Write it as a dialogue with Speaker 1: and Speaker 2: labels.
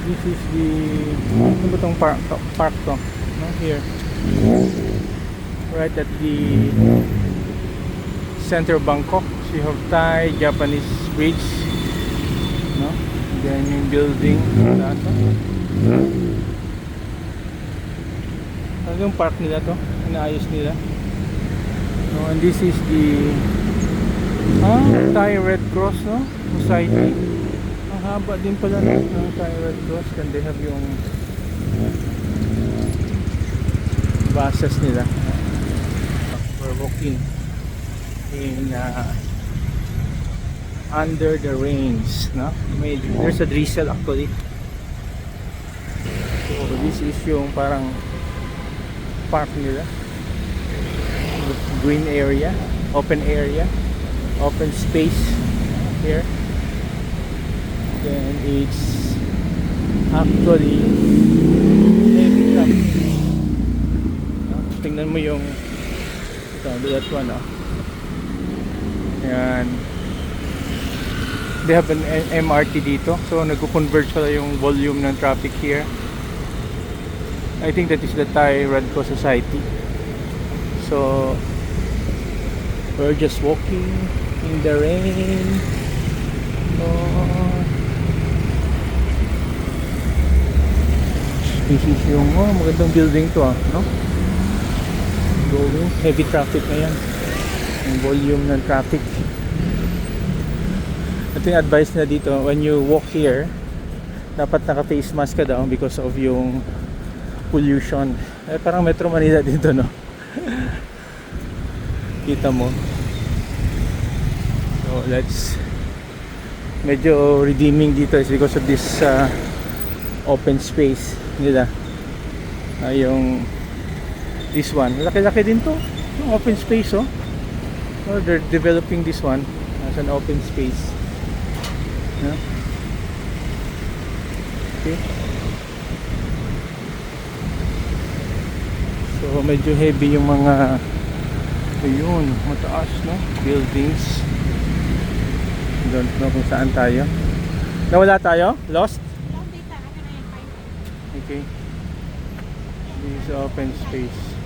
Speaker 1: This is the ano ba tong park to? No, here. Right at the center of Bangkok. So you have Thai, Japanese bridge. No? Then yung building. Ano yung park nila to? Inaayos nila. No, and this is the Thai Red Cross, no? Society. Ang haba din pala ng Thai Red Cross. And they have yung buses nila. We're walking in under the rains, no? There's a drizzle actually. So this is yung parang park nila. Green area, open space here. Then it's actually heavy traffic. Tingnan mo yung ito, that one, Ayan. They have an MRT dito, so nagko-converge pala yung volume ng traffic here. I think that is the Thai Red Cross Society. So we're just walking in the rain. This is yung magandang building to, no? Going heavy traffic na yan. Yung volume ng traffic. Ito yung advice na dito, when you walk here, dapat naka-face mask ka daw because of yung pollution. Parang Metro Manila dito, no? Kita mo. So let's medyo redeeming dito is because of this open space nila. Yung this one, laki-laki din to, yung open space, oh. So they're developing this one as an open space, okay. So medyo heavy yung mga ayun, mataas, no? Buildings. Don't know kung saan tayo. Nawala tayo? Lost? Okay. This is open space.